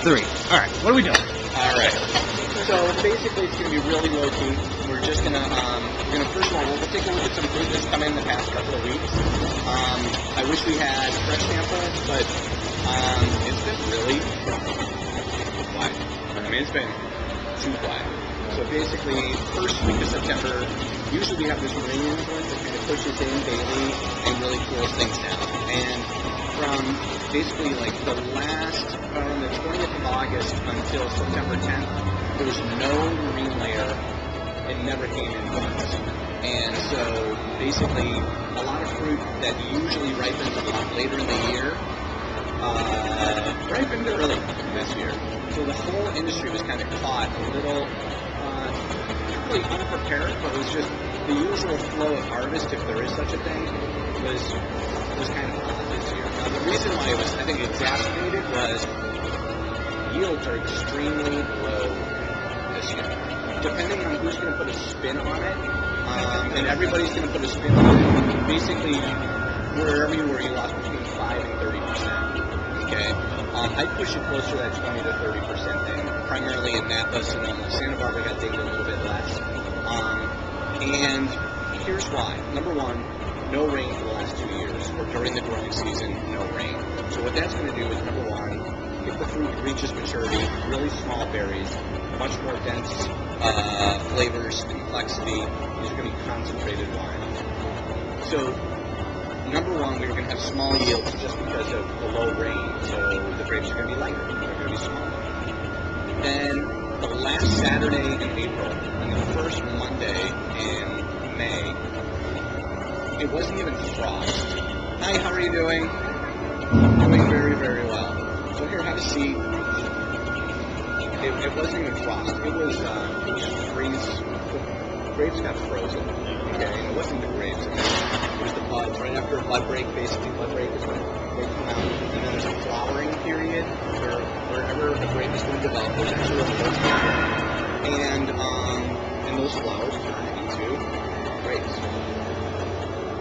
3. All right, what are we doing? All right. So basically, it's going to be really low key. We're just going to, first of all, we'll take a look at some fruit that's come in the past couple of weeks. I wish we had fresh samples, but it's been really quiet. I mean, it's been too quiet. So basically, first week of September, usually we have this rain influence that kind of pushes in daily and really cools things down. And from basically like the last, from the 20th of August until September 10th, there was no marine layer. It never came in once. And so basically, a lot of fruit that usually ripens a lot later in the year, ripened early this year. So the whole industry was kind of caught a little, not really unprepared, but it was just the usual flow of harvest, if there is such a thing, was kind of off this year. Now the reason why it was, I think, exacerbated was yields are extremely low this year. Depending on who's going to put a spin on it, and everybody's going to put a spin on it, basically, wherever you were, you lost between 5 and 30%. Okay? I'd push it closer to that 20 to 30% thing, primarily in Napa, Sonoma. Santa Barbara got dinged a little bit less. And here's why. Number one, no rain for the last 2 years, or during the growing season, no rain. So what that's going to do is, number one, if the fruit reaches maturity, really small berries, much more dense flavors, complexity, these are going to be concentrated wines. So, number one, we're going to have small yields just because of the low rain, so the grapes are going to be lighter, they're going to be smaller. Then, the last Saturday in April, and the first Monday in May, it wasn't even frost. Hi, how are you doing? Doing very, very well. So here, have a seat. It wasn't even frost. It was freeze. The grapes got frozen. Okay, and it wasn't the grapes. It was the buds. Right after a bud break, basically, bud break is when they come out. And then there's a flowering period where wherever a grape is going to develop, there's actually a first flower. And those flowers turn into grapes.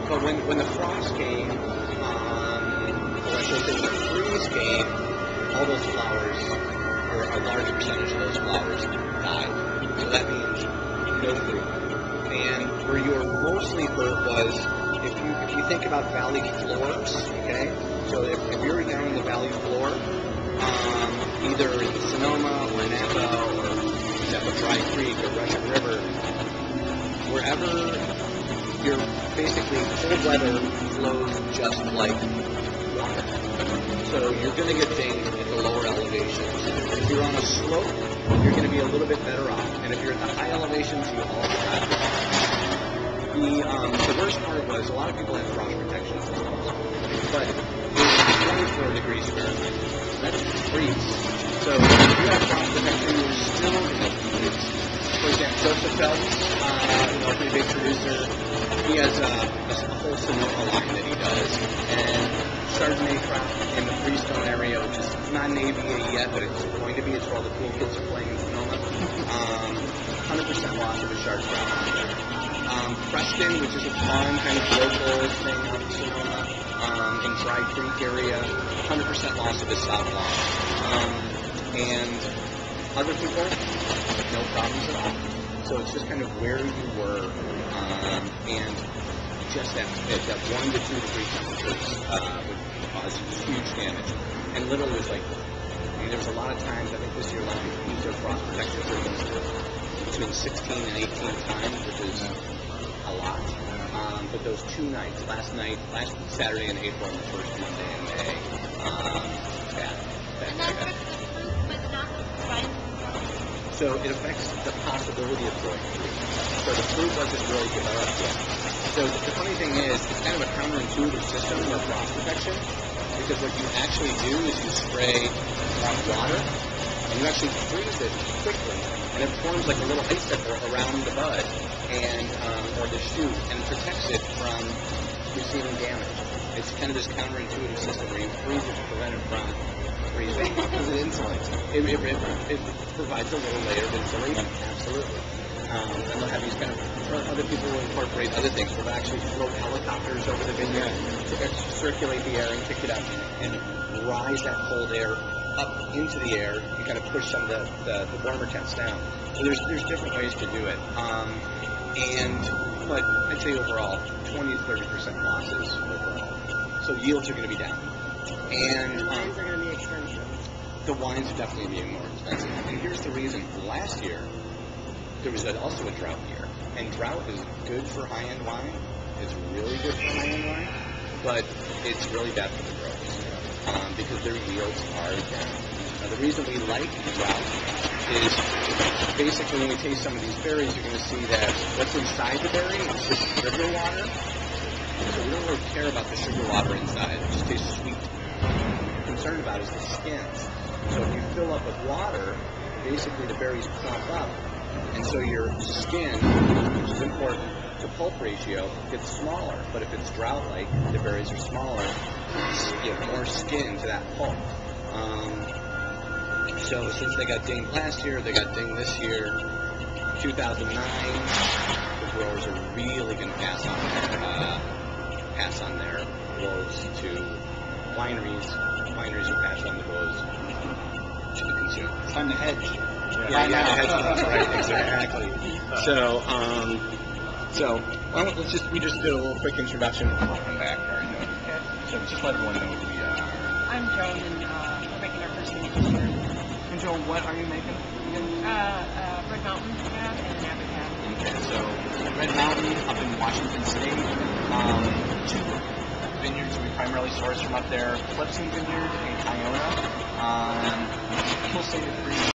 But when the frost came, or I should say when the freeze came, all those flowers, or a large percentage of those flowers, died. So that means no fruit. And where you were mostly hurt was, if you think about valley floors, okay? So if you're down in the valley floor, either in Sonoma or Napa or Dry Creek or Russian River, wherever you're basically cold weather flows just like water. So you're going to get dinged at the lower elevations. If you're on a slope, you're going to be a little bit better off. And if you're at the high elevations, you also have the worst part was a lot of people had frost protection systems. But it's 24 degrees Fahrenheit. That's freeze. So if you have frost protection, you're still going to freeze. For example, Joseph Phelps, a pretty big producer, he has a whole Sonoma line that he does. And Chardonnay crop in the Freestone area, which is not an AVA yet, but it's going to be. It's where all the cool kids are playing in Sonoma. 100% loss of a Chard crop out there. Preston, which is a fun kind of local thing out in Sonoma, in Dry Creek area, 100% loss of his South lawn. And other people, no problems at all. So it's just kind of where you were, and just that 1 to 2 degree temperatures would cause huge damage. And literally it was like, there was a lot of times, I think this year, a lot of people used their frost protection systems between 16 and 18 times, which is a lot. But those 2 nights, last Saturday in April and the first Monday in May, bad. And that affects the fruit, but not the vine. So it affects the possibility of growing fruit. So the fruit wasn't really developed yet. So the funny thing is, it's kind of a counterintuitive system of frost protection, because what you actually do is you spray water, and you actually freeze it quickly, and it forms like a little icicle around the bud, and or the shoot, and protects it from receiving damage. It's kind of this counterintuitive system where you freeze it to prevent it from freezing, because it insulates. It provides a little layer of insulation, absolutely. And they'll have these kind of, other people will incorporate other things. They'll actually float helicopters over the vineyard to circulate the air and pick it up and rise that cold air up into the air and kind of push some of the warmer temps down. So there's different ways to do it. But I'd say overall, 20 to 30% losses overall. So yields are going to be down. And wines are going to be expensive. the wines are definitely being more expensive. And here's the reason. Last year, there was also a drought year. And drought is good for high-end wine. It's really good for high-end wine. But it's really bad for the growers because their yields are down. Now, the reason we like drought is basically when we taste some of these berries, you're going to see that what's inside the berry is just sugar water. So we don't really care about the sugar water inside. It just tastes sweet. What we're concerned about is the skins. So if you fill up with water, basically the berries clump up. And so your skin, which is important, the pulp ratio gets smaller. But if it's drought-like, the berries are smaller, you have more skin to that pulp. So since they got dinged last year, they got dinged this year. 2009, the growers are really going to pass on their woes to wineries. Wineries will pass on the woes to the consumer. It's time to hedge. Yeah, right, exactly. So why don't we just do a little quick introduction and we'll come back. All right, Okay. So just let everyone know who we are. I'm Joan, and we're making our first meeting this year. And Joe, what are you making? Red Mountain Cab and an Abbey Cab. Okay, so Red Mountain up in Washington State. Two vineyards we primarily source from up there. Clifton Vineyard in Iona. Full state of free